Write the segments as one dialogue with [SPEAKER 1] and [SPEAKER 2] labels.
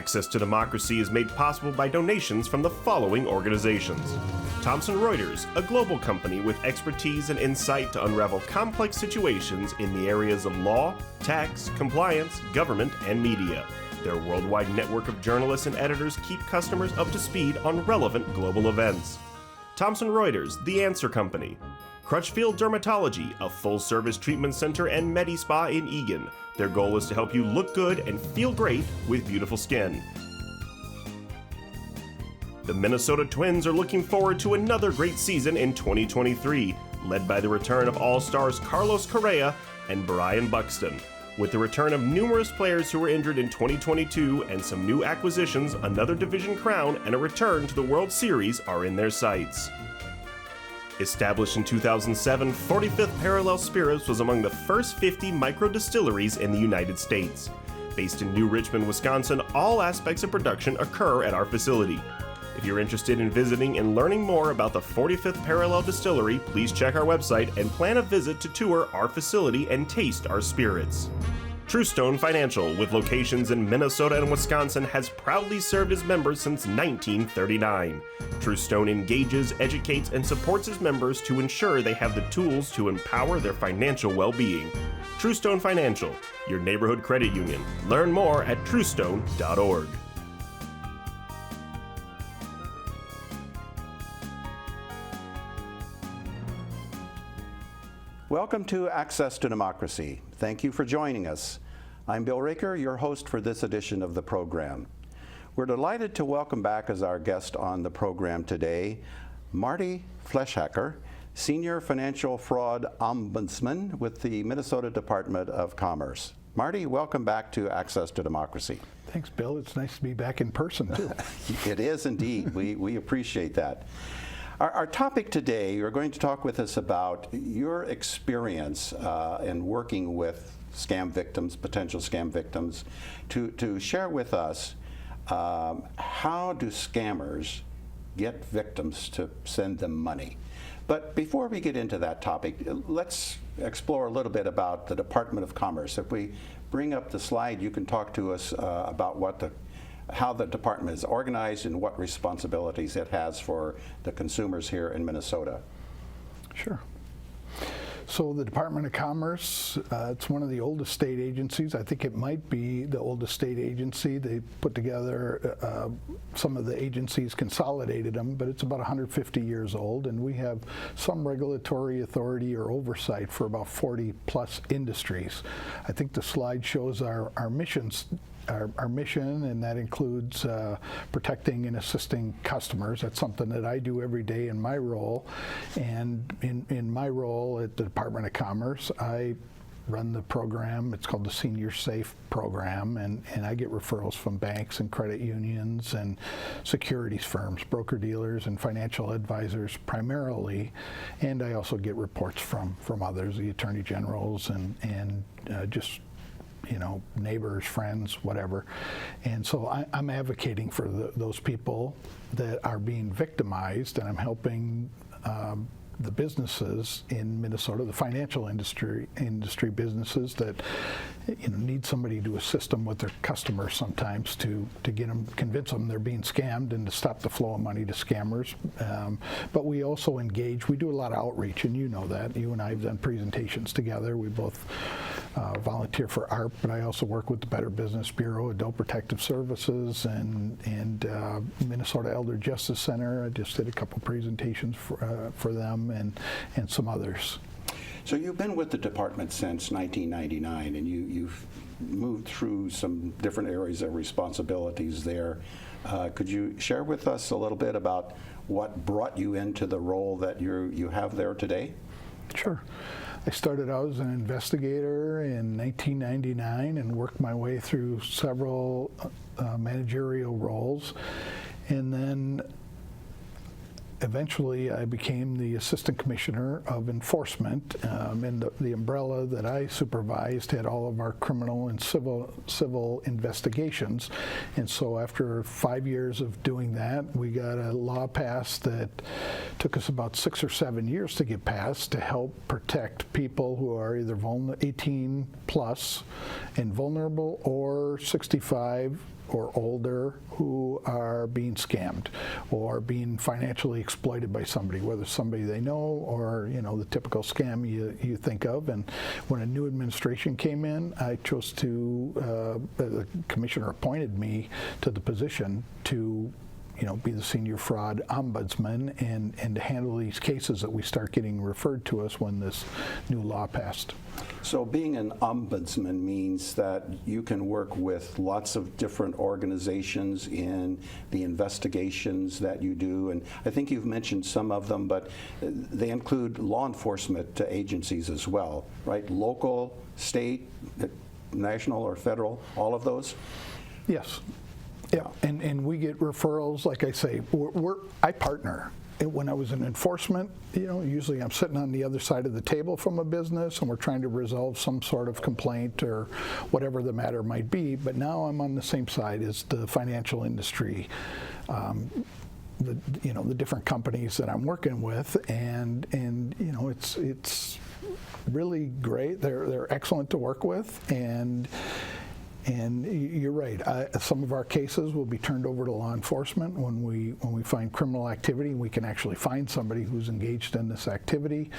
[SPEAKER 1] Access to Democracy is made possible by donations from the following organizations. Thomson Reuters, a global company with expertise and insight to unravel complex situations in the areas of law, tax, compliance, government, and media. Their worldwide network of journalists and editors keep customers up to speed on relevant global events. Thomson Reuters, The Answer Company. Crutchfield Dermatology, a full-service treatment center and Medi-Spa in Eagan. Their goal is to help you look good and feel great with beautiful skin. The Minnesota Twins are looking forward to another great season in 2023, led by the return of All-Stars Carlos Correa and Brian Buxton. With the return of numerous players who were injured in 2022 and some new acquisitions, another division crown and a return to the World Series are in their sights. Established in 2007, 45th Parallel Spirits was among the first 50 micro-distilleries in the United States. Based in New Richmond, Wisconsin, all aspects of production occur at our facility. If you're interested in visiting and learning more about the 45th Parallel Distillery, please check our website and plan a visit to tour our facility and taste our spirits. Truestone Financial, with locations in Minnesota and Wisconsin, has proudly served its members since 1939. Truestone engages, educates, and supports its members to ensure they have the tools to empower their financial well-being. Truestone Financial, your neighborhood credit union. Learn more at truestone.org.
[SPEAKER 2] Welcome to Access to Democracy. Thank you for joining us. I'm Bill Raker, your host for this edition of the program. We're delighted to welcome back as our guest on the program today, Marty Fleischhacker, Senior Financial Fraud Ombudsman with the Minnesota Department of Commerce. Marty, welcome back to Access to Democracy.
[SPEAKER 3] Thanks, Bill. It's nice to be back in person, too.
[SPEAKER 2] It is indeed. We appreciate that. Our topic today, you're going to talk with us about your experience in working with scam victims, potential scam victims, to share with us how do scammers get victims to send them money. But before we get into that topic, let's explore a little bit about the Department of Commerce. If we bring up the slide, you can talk to us about how the department is organized and what responsibilities it has for the consumers here in Minnesota.
[SPEAKER 3] Sure. So the Department of Commerce, it's one of the oldest state agencies. I think it might be the oldest state agency. They put together some of the agencies, consolidated them, but it's about 150 years old, and we have some regulatory authority or oversight for about 40 plus industries. I think the slide shows our missions. Our mission, and that includes protecting and assisting customers. That's something that I do every day in my role. And in my role at the Department of Commerce, I run the program. It's called the Senior Safe program, and I get referrals from banks and credit unions and securities firms, broker-dealers and financial advisors primarily. And I also get reports from others, the attorney generals and just neighbors, friends, whatever. And so I'm advocating for those people that are being victimized, and I'm helping the businesses in Minnesota, the financial industry businesses that need somebody to assist them with their customers sometimes to get them, convince them they're being scammed and to stop the flow of money to scammers. But we also engage, we do a lot of outreach, and you know that. You and I have done presentations together. We both volunteer for ARP, but I also work with the Better Business Bureau, Adult Protective Services, and Minnesota Elder Justice Center. I just did a couple presentations for them and some others.
[SPEAKER 2] So you've been with the department since 1999, and you've moved through some different areas of responsibilities there. Could you share with us a little bit about what brought you into the role that you have there today?
[SPEAKER 3] Sure. I started out as an investigator in 1999 and worked my way through several managerial roles, and then eventually I became the Assistant Commissioner of Enforcement, and the umbrella that I supervised had all of our criminal and civil investigations. And so after 5 years of doing that, we got a law passed that took us about 6 or 7 years to get passed to help protect people who are either 18 plus and vulnerable, or 65 or older who are being scammed or being financially exploited by somebody, whether somebody they know or the typical scam you think of. And when a new administration came in, I chose to, the commissioner appointed me to the position to be the Senior Fraud Ombudsman and to handle these cases that we start getting referred to us when this new law passed.
[SPEAKER 2] So being an ombudsman means that you can work with lots of different organizations in the investigations that you do, and I think you've mentioned some of them, but they include law enforcement agencies as well, right? Local, state, national, or federal, all of those?
[SPEAKER 3] Yes. Yeah, and we get referrals. Like I say, I partner. When I was in enforcement, usually I'm sitting on the other side of the table from a business, and we're trying to resolve some sort of complaint or whatever the matter might be. But now I'm on the same side as the financial industry, the different companies that I'm working with, and it's really great. They're excellent to work with, and you're right. Some of our cases will be turned over to law enforcement when we find criminal activity. We can actually find somebody who's engaged in this activity,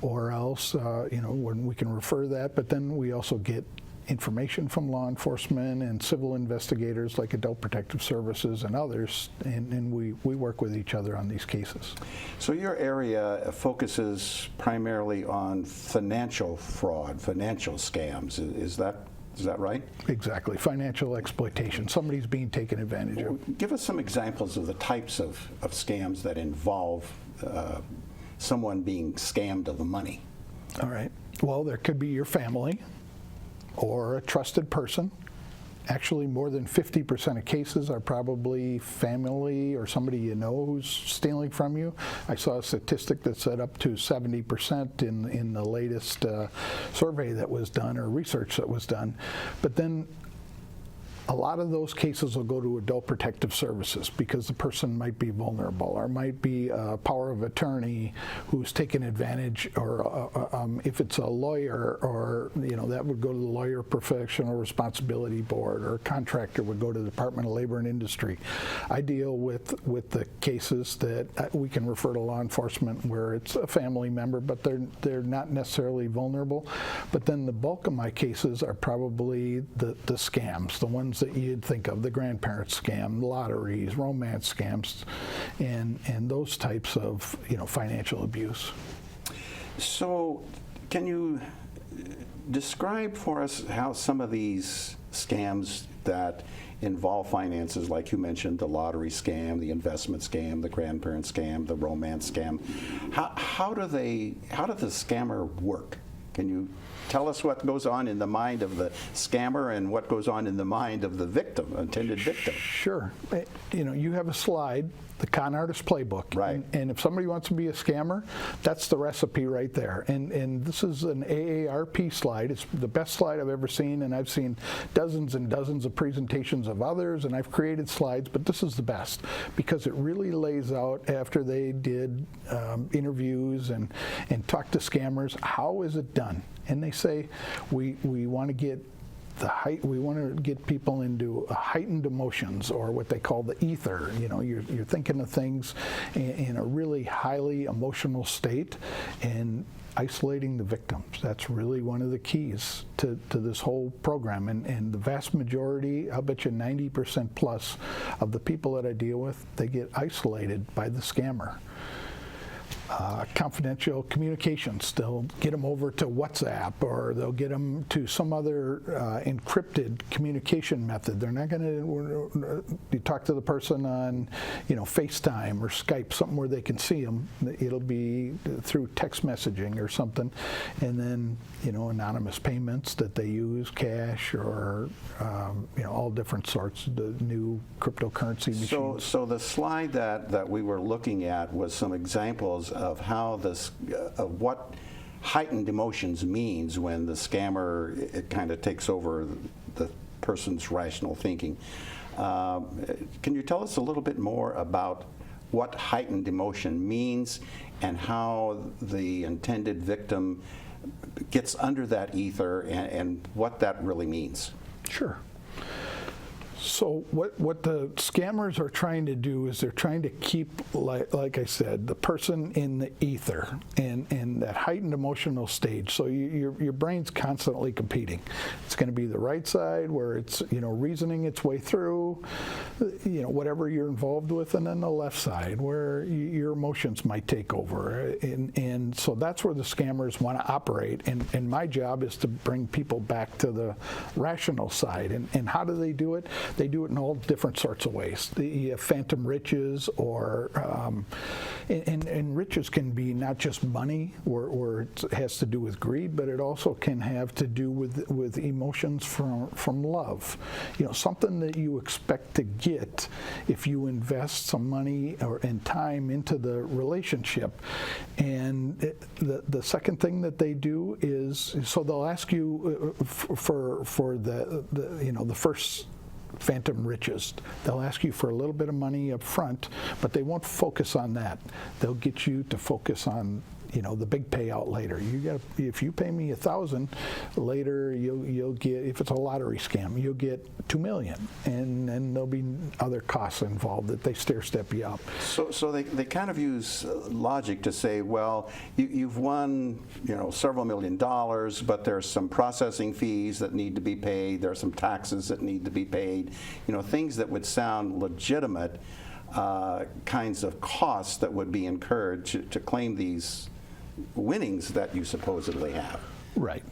[SPEAKER 3] or else when we can refer that. But then we also get information from law enforcement and civil investigators like Adult Protective Services and others, and we work with each other on these cases.
[SPEAKER 2] So your area focuses primarily on financial fraud, financial scams. Is that right?
[SPEAKER 3] Exactly. Financial exploitation. Somebody's being taken advantage of.
[SPEAKER 2] Give us some examples of the types of scams that involve someone being scammed of the money.
[SPEAKER 3] All right. Well, there could be your family or a trusted person. Actually, more than 50% of cases are probably family or somebody you know who's stealing from you. I saw a statistic that said up to 70% in the latest survey that was done or research that was done. But then a lot of those cases will go to Adult Protective Services because the person might be vulnerable or might be a power of attorney who's taken advantage, or if it's a lawyer, or that would go to the Lawyer Professional Responsibility Board, or a contractor would go to the Department of Labor and Industry. I deal with the cases that we can refer to law enforcement where it's a family member, but they're not necessarily vulnerable. But then the bulk of my cases are probably the scams, the ones that you'd think of, the grandparent scam, lotteries, romance scams, and those types of financial abuse.
[SPEAKER 2] So can you describe for us how some of these scams that involve finances, like you mentioned, the lottery scam, the investment scam, the grandparent scam, the romance scam, how does the scammer work? Can you tell us what goes on in the mind of the scammer and what goes on in the mind of the victim, intended victim?
[SPEAKER 3] Sure. You have a slide, the con artist playbook.
[SPEAKER 2] Right.
[SPEAKER 3] And if somebody wants to be a scammer, that's the recipe right there. And this is an AARP slide. It's the best slide I've ever seen, and I've seen dozens and dozens of presentations of others, and I've created slides, but this is the best because it really lays out, after they did interviews and talked to scammers, how is it done? And they say, we want to get we want to get people into heightened emotions, or what they call the ether. You're thinking of things in a really highly emotional state, and isolating the victims. That's really one of the keys to this whole program. And the vast majority, I'll bet you 90% plus of the people that I deal with, they get isolated by the scammer. Confidential communications, they'll get them over to WhatsApp, or they'll get them to some other encrypted communication method. They're not going to talk to the person on FaceTime or Skype, something where they can see them. It'll be through text messaging or something, and then anonymous payments that they use, cash, or all different sorts, the new cryptocurrency machines.
[SPEAKER 2] So the slide that we were looking at was some examples of how of what heightened emotions means when the scammer, it kind of takes over the person's rational thinking. Can you tell us a little bit more about what heightened emotion means and how the intended victim gets under that ether and what that really means?
[SPEAKER 3] Sure. So what the scammers are trying to do is they're trying to keep, like I said, the person in the ether and that heightened emotional stage. So your brain's constantly competing. It's going to be the right side where it's reasoning its way through, whatever you're involved with, and then the left side where your emotions might take over. And so that's where the scammers want to operate. And my job is to bring people back to the rational side. And how do they do it? They do it in all different sorts of ways. You have phantom riches, or and riches can be not just money, or it has to do with greed, but it also can have to do with emotions from love. Something that you expect to get if you invest some money and time into the relationship. And the second thing that they do is, so they'll ask you for the first phantom riches. They'll ask you for a little bit of money up front, but they won't focus on that. They'll get you to focus on the big payout later. If you pay me $1,000, later you'll get, if it's a lottery scam, you'll get $2 million, and then there'll be other costs involved that they stair-step you up.
[SPEAKER 2] So they kind of use logic to say, well, you've won several $1 million, but there's some processing fees that need to be paid. There are some taxes that need to be paid. Things that would sound legitimate kinds of costs that would be incurred to claim these winnings that you supposedly have.
[SPEAKER 3] Right.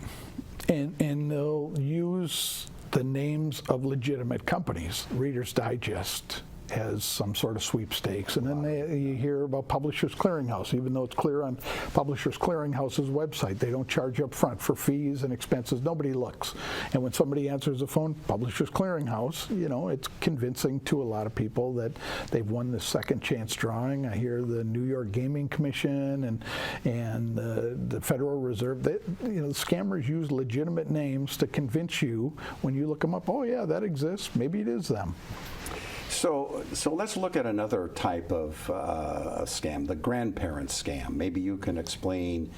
[SPEAKER 3] And they'll use the names of legitimate companies. Reader's Digest has some sort of sweepstakes, and then you hear about Publishers Clearinghouse, even though it's clear on Publishers Clearinghouse's website. They don't charge up front for fees and expenses. Nobody looks. And when somebody answers the phone, Publishers Clearinghouse, it's convincing to a lot of people that they've won the second chance drawing. I hear the New York Gaming Commission and the Federal Reserve. The scammers use legitimate names to convince you when you look them up, oh yeah, that exists. Maybe it is them.
[SPEAKER 2] So let's look at another type of scam, the grandparent scam. Maybe you can explain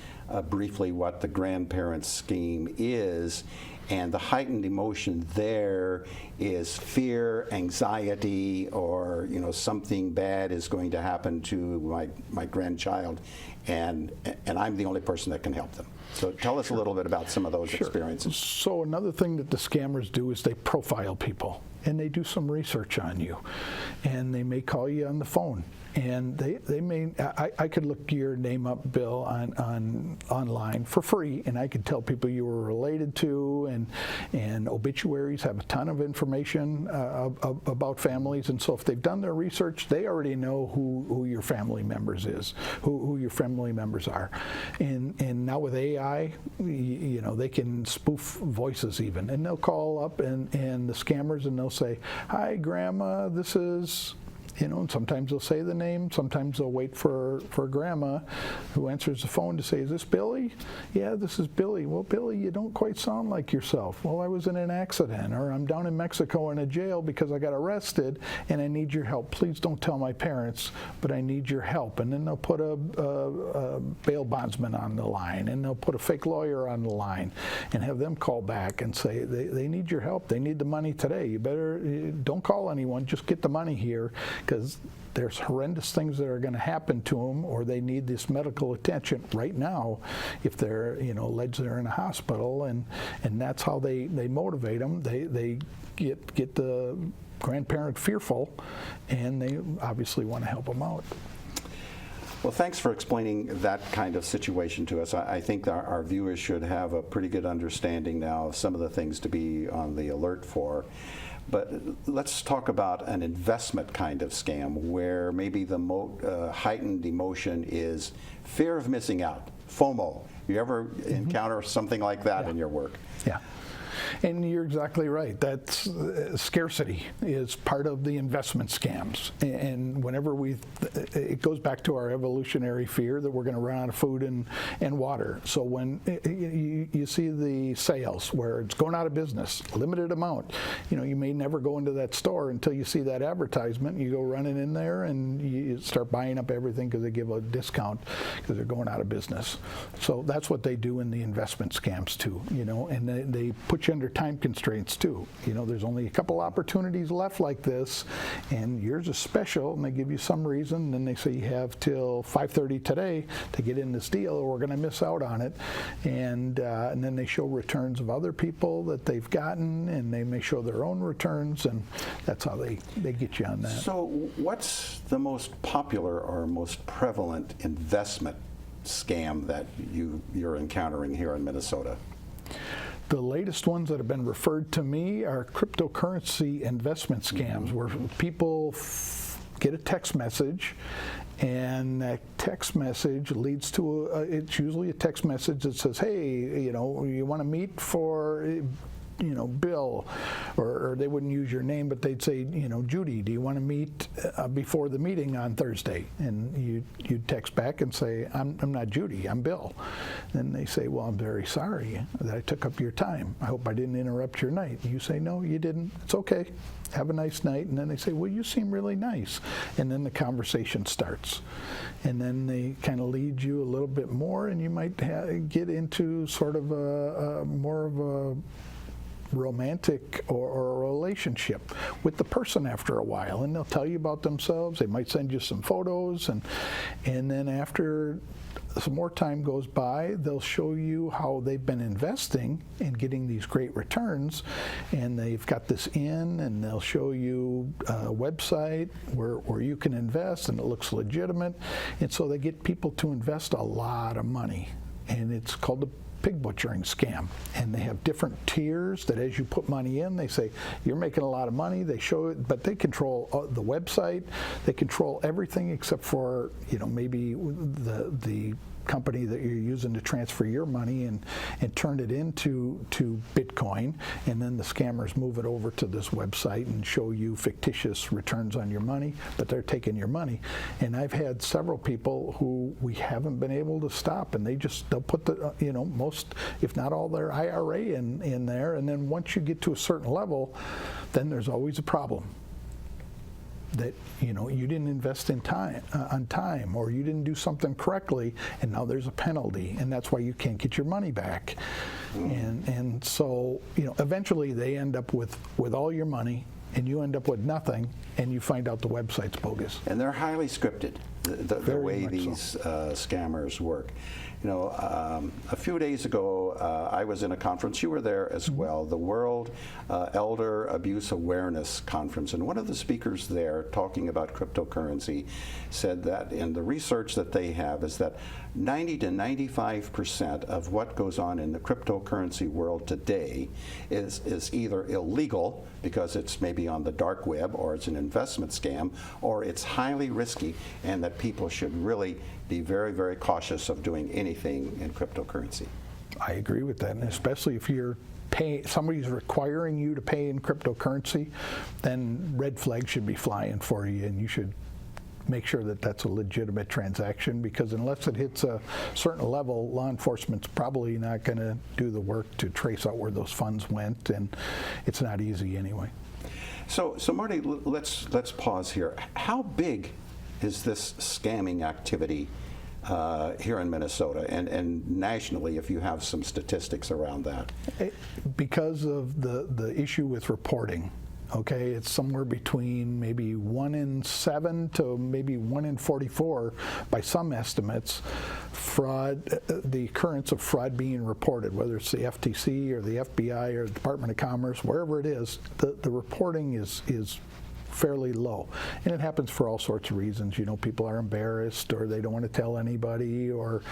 [SPEAKER 2] briefly what the grandparent scheme is, and the heightened emotion there is fear, anxiety, or something bad is going to happen to my grandchild, and I'm the only person that can help them. So tell us a little bit about some of those experiences. So
[SPEAKER 3] another thing that the scammers do is they profile people, and they do some research on you, and they may call you on the phone, and they may, I could look your name up, Bill, online for free, and I could tell people you were related to, and obituaries have a ton of information about families, and so if they've done their research, they already know who your family members is, who your family members are, and now with AI, they can spoof voices even, and they'll call up and the scammers, and they'll say, "Hi, Grandma, this is," and sometimes they'll say the name, sometimes they'll wait for Grandma, who answers the phone, to say, "Is this Billy?" "Yeah, this is Billy." "Well, Billy, you don't quite sound like yourself." "Well, I was in an accident," or "I'm down in Mexico in a jail because I got arrested and I need your help. Please don't tell my parents, but I need your help." And then they'll put a bail bondsman on the line, and they'll put a fake lawyer on the line and have them call back and say, they need your help. They need the money today. You better, don't call anyone, just get the money here, because there's horrendous things that are going to happen to them, or they need this medical attention right now if they're, alleged they're in a hospital, and that's how they motivate them. They get the grandparent fearful, and they obviously want to help them out.
[SPEAKER 2] Well, thanks for explaining that kind of situation to us. I think our viewers should have a pretty good understanding now of some of the things to be on the alert for. But let's talk about an investment kind of scam where maybe the heightened emotion is fear of missing out, FOMO. You ever encounter something like that in your work?
[SPEAKER 3] Yeah. And you're exactly right. That's scarcity is part of the investment scams. And whenever it goes back to our evolutionary fear that we're going to run out of food and water. So when you see the sales where it's going out of business, limited amount, you may never go into that store until you see that advertisement. You go running in there and you start buying up everything because they give a discount because they're going out of business. So that's what they do in the investment scams too, and they put get you under time constraints too. You know, there's only a couple opportunities left like this, and yours is special, and they give you some reason, and then they say you have till 5:30 today to get in this deal, or we're going to miss out on it. And then they show returns of other people that they've gotten, and they may show their own returns, and that's how they get you on that.
[SPEAKER 2] So what's the most popular or most prevalent investment scam that you're encountering here in Minnesota?
[SPEAKER 3] The latest ones that have been referred to me are cryptocurrency investment scams, where people get a text message, and that text message leads to it's usually a text message that says, hey, you know, you want to meet for, you know, Bill, or they wouldn't use your name, but they'd say, you know, Judy, do you want to meet before the meeting on Thursday? And you'd text back and say, I'm not Judy, I'm Bill. Then they say, well, I'm very sorry that I took up your time. I hope I didn't interrupt your night. You say, no, you didn't. It's okay. Have a nice night. And then they say, well, you seem really nice. And then the conversation starts. And then they kind of lead you a little bit more, and you might get into sort of more of a romantic or a relationship with the person after a while, and they'll tell you about themselves. They might send you some photos, and then after some more time goes by, they'll show you how they've been investing and getting these great returns, and they've got this in, and they'll show you a website where you can invest, and it looks legitimate, and so they get people to invest a lot of money, and it's called the pig butchering scam. And they have different tiers that as you put money in, they say, you're making a lot of money. They show it, but they control the website. They control everything except for, you know, maybe the company that you're using to transfer your money and turn it into Bitcoin, and then the scammers move it over to this website and show you fictitious returns on your money, but they're taking your money. And I've had several people who we haven't been able to stop, and they'll put the you know, most, if not all, their IRA in there, and then once you get to a certain level, then there's always a problem. That, you know, you didn't invest in time on time, or you didn't do something correctly, and now there's a penalty, and that's why you can't get your money back. And so, you know, eventually they end up with all your money, and you end up with nothing, and you find out the website's bogus.
[SPEAKER 2] And they're highly scripted, the way these scammers work. You know, a few days ago, I was in a conference. You were there as well, the World Elder Abuse Awareness Conference. And one of the speakers there, talking about cryptocurrency, said that in the research that they have is that 90 to 95% of what goes on in the cryptocurrency world today is either illegal, because it's maybe on the dark web, or it's an investment scam, or it's highly risky, and that people should really be very, very cautious of doing anything in cryptocurrency.
[SPEAKER 3] I agree with that, and especially if you're somebody's requiring you to pay in cryptocurrency, then red flags should be flying for you, and you should make sure that that's a legitimate transaction, because unless it hits a certain level, law enforcement's probably not going to do the work to trace out where those funds went, and it's not easy anyway.
[SPEAKER 2] So Marty, let's pause here. How big is this scamming activity here in Minnesota, and nationally, if you have some statistics around that?
[SPEAKER 3] Because of the issue with reporting. Okay, it's somewhere between maybe 1 in 7 to maybe 1 in 44, by some estimates, fraud, the occurrence of fraud being reported, whether it's the FTC or the FBI or the Department of Commerce, wherever it is, the reporting is fairly low. And it happens for all sorts of reasons. You know, people are embarrassed, or they don't want to tell anybody, or,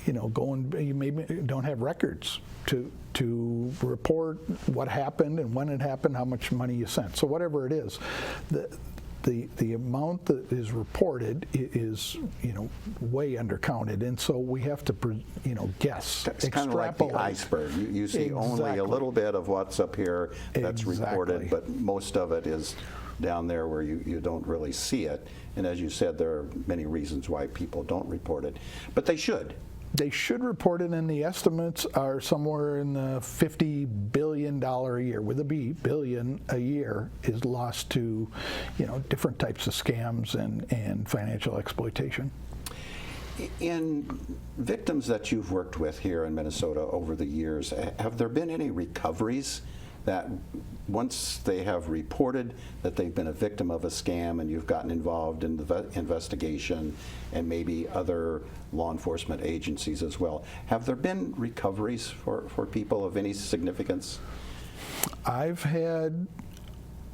[SPEAKER 3] you know, you maybe don't have records to report what happened and when it happened, how much money you sent. So whatever it is, the amount that is reported is, you know, way undercounted, and so we have to, you know, guess.
[SPEAKER 2] It's kind of like the iceberg. You see only a little bit of what's up here that's reported, but most of it is down there where you don't really see it. And as you said, there are many reasons why people don't report it, but they should.
[SPEAKER 3] They should report it, and the estimates are somewhere in the $50 billion a year, with a B, billion a year, is lost to, you know, different types of scams and financial exploitation.
[SPEAKER 2] In victims that you've worked with here in Minnesota over the years, have there been any recoveries that once they have reported that they've been a victim of a scam and you've gotten involved in the investigation and maybe other law enforcement agencies as well, have there been recoveries for people of any significance?
[SPEAKER 3] I've had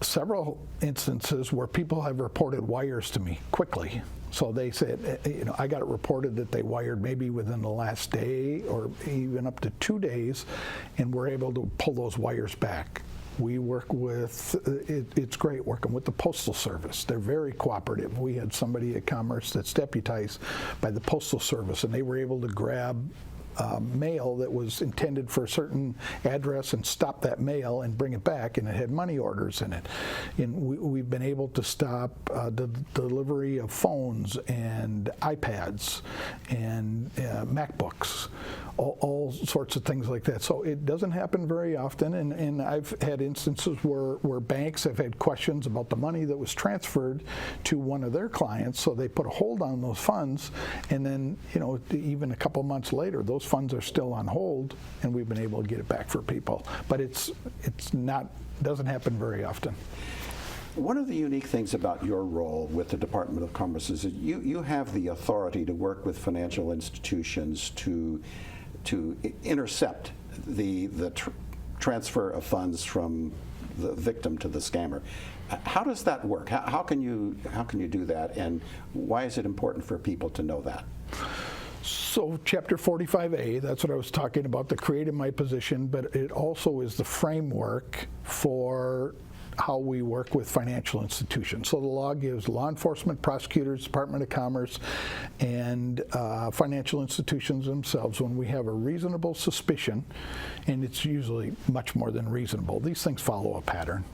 [SPEAKER 3] several instances where people have reported wires to me quickly. So they said, I got it reported that they wired maybe within the last day or even up to 2 days, and we're able to pull those wires back. We work with, it's great working with the Postal Service. They're very cooperative. We had somebody at Commerce that's deputized by the Postal Service, and they were able to grab mail that was intended for a certain address and stop that mail and bring it back, and it had money orders in it. And we've been able to stop the delivery of phones and iPads and MacBooks, all sorts of things like that. So it doesn't happen very often, and I've had instances where banks have had questions about the money that was transferred to one of their clients, so they put a hold on those funds, and then even a couple months later, those funds are still on hold, and we've been able to get it back for people. But doesn't happen very often.
[SPEAKER 2] One of the unique things about your role with the Department of Commerce is that you have the authority to work with financial institutions to intercept the transfer of funds from the victim to the scammer. How does that work? How can you do that, and why is it important for people to know that?
[SPEAKER 3] So Chapter 45A, that's what I was talking about, that created my position, but it also is the framework for how we work with financial institutions. So the law gives law enforcement, prosecutors, Department of Commerce, and financial institutions themselves, when we have a reasonable suspicion, and it's usually much more than reasonable. These things follow a pattern.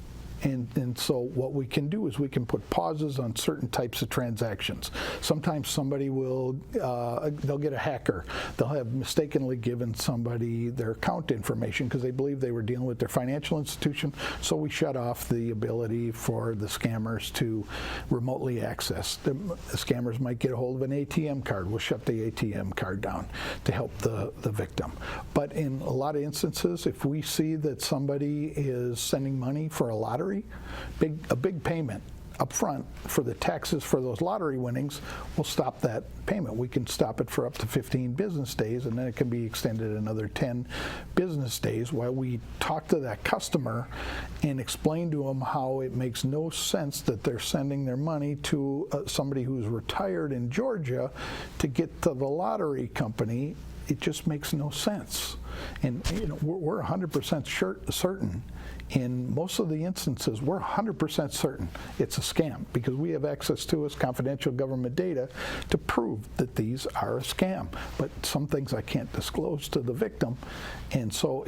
[SPEAKER 3] And so what we can do is we can put pauses on certain types of transactions. Sometimes somebody will, they'll get a hacker. They'll have mistakenly given somebody their account information because they believe they were dealing with their financial institution. So we shut off the ability for the scammers to remotely access. The scammers might get a hold of an ATM card. We'll shut the ATM card down to help the victim. But in a lot of instances, if we see that somebody is sending money for a lottery, a big payment up front for the taxes for those lottery winnings, we'll stop that payment. We can stop it for up to 15 business days, and then it can be extended another 10 business days while we talk to that customer and explain to them how it makes no sense that they're sending their money to somebody who's retired in Georgia to get to the lottery company. It just makes no sense. And we're 100% certain. In most of the instances, we're 100% certain it's a scam because we have access to confidential government data to prove that these are a scam. But some things I can't disclose to the victim, and so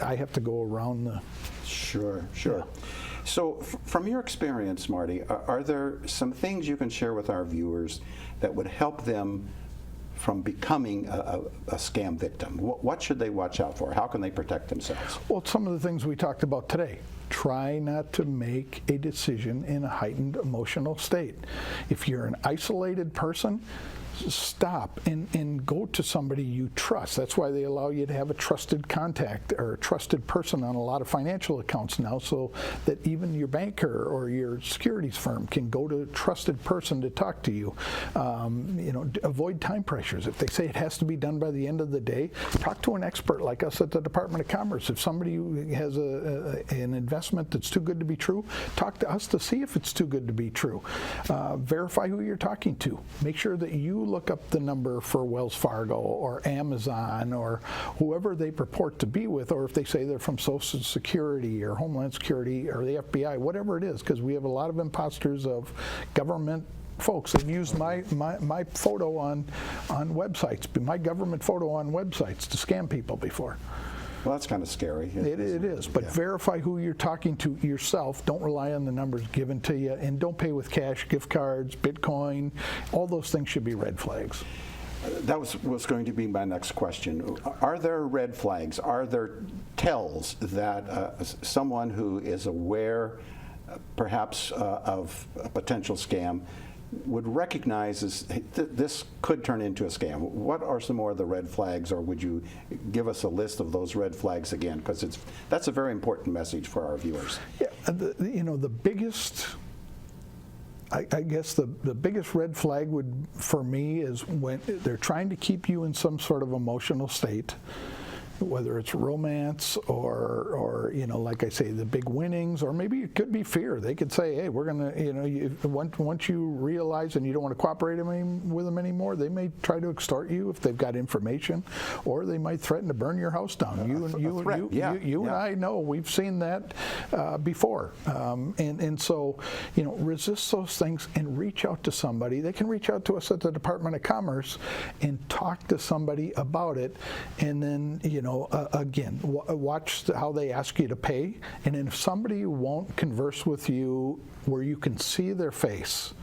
[SPEAKER 3] I have to go around the...
[SPEAKER 2] Sure.
[SPEAKER 3] Yeah.
[SPEAKER 2] So from your experience, Marty, are there some things you can share with our viewers that would help them from becoming a scam victim? What should they watch out for? How can they protect themselves?
[SPEAKER 3] Well, some of the things we talked about today. Try not to make a decision in a heightened emotional state. If you're an isolated person, stop and go to somebody you trust. That's why they allow you to have a trusted contact or a trusted person on a lot of financial accounts now, so that even your banker or your securities firm can go to a trusted person to talk to you. Avoid time pressures. If they say it has to be done by the end of the day, talk to an expert like us at the Department of Commerce. If somebody has an investment that's too good to be true, talk to us to see if it's too good to be true. Verify who you're talking to. Make sure that you look up the number for Wells Fargo or Amazon or whoever they purport to be with, or if they say they're from Social Security or Homeland Security or the FBI, whatever it is, because we have a lot of imposters of government folks. They've used my photo on websites, my government photo on websites to scam people before.
[SPEAKER 2] Well, that's kind of scary.
[SPEAKER 3] It is, but
[SPEAKER 2] yeah.
[SPEAKER 3] Verify who you're talking to yourself. Don't rely on the numbers given to you, and don't pay with cash, gift cards, Bitcoin. All those things should be red flags.
[SPEAKER 2] That was going to be my next question. Are there red flags? Are there tells that someone who is aware, perhaps, of a potential scam would recognize this could turn into a scam, what are some more of the red flags, or would you give us a list of those red flags again? Because that's a very important message for our viewers.
[SPEAKER 3] Yeah, the biggest, I guess the biggest red flag for me is when they're trying to keep you in some sort of emotional state, whether it's romance or like I say, the big winnings, or maybe it could be fear. They could say, hey, we're going to, once you realize and you don't want to cooperate with them anymore, they may try to extort you if they've got information, or they might threaten to burn your house down. You and I know, we've seen that before. And so, resist those things and reach out to somebody. They can reach out to us at the Department of Commerce and talk to somebody about it, and then, again, watch how they ask you to pay, and then if somebody won't converse with you where you can see their face,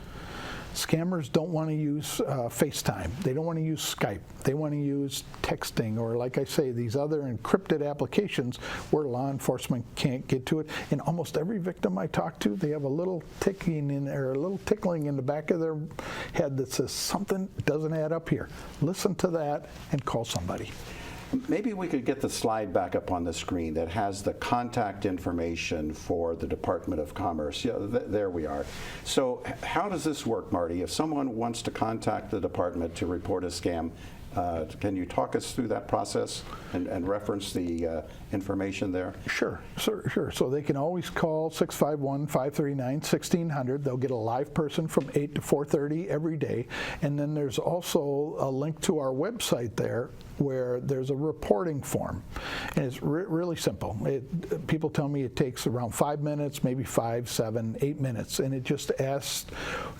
[SPEAKER 3] scammers don't want to use FaceTime. They don't want to use Skype. They want to use texting, or like I say, these other encrypted applications where law enforcement can't get to it. And almost every victim I talk to, they have a little tickling or a little tickling in the back of their head that says something doesn't add up here. Listen to that and call somebody.
[SPEAKER 2] Maybe we could get the slide back up on the screen that has the contact information for the Department of Commerce. Yeah, there we are. So how does this work, Marty? If someone wants to contact the department to report a scam, can you talk us through that process and reference the information there?
[SPEAKER 3] Sure. So they can always call 651-539-1600. They'll get a live person from 8 to 4:30 every day. And then there's also a link to our website there where there's a reporting form. And it's really simple. People tell me it takes around 5 minutes, maybe 5, 7, 8 minutes. And it just asks,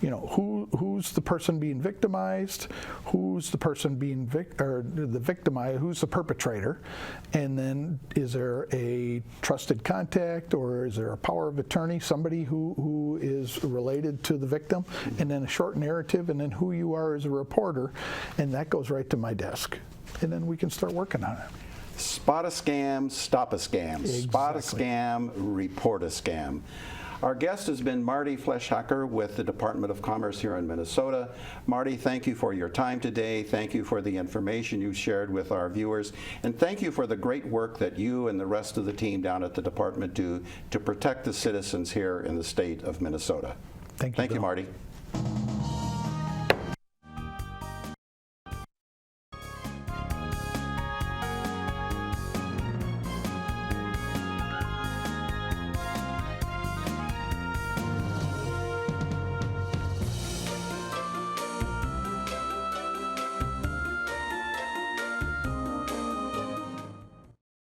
[SPEAKER 3] who's the person being victimized, who's the person being the victimized, who's the perpetrator, and then is there a trusted contact, or is there a power of attorney, somebody who is related to the victim, and then a short narrative, and then who you are as a reporter, and that goes right to my desk. And then we can start working on it.
[SPEAKER 2] Spot a scam, stop a scam.
[SPEAKER 3] Exactly.
[SPEAKER 2] Spot a scam, report a scam. Our guest has been Marty Fleischhacker with the Department of Commerce here in Minnesota. Marty, thank you for your time today. Thank you for the information you shared with our viewers. And thank you for the great work that you and the rest of the team down at the department do to protect the citizens here in the state of Minnesota.
[SPEAKER 3] Thank you,
[SPEAKER 2] Thank you,
[SPEAKER 3] Bill.
[SPEAKER 2] Marty.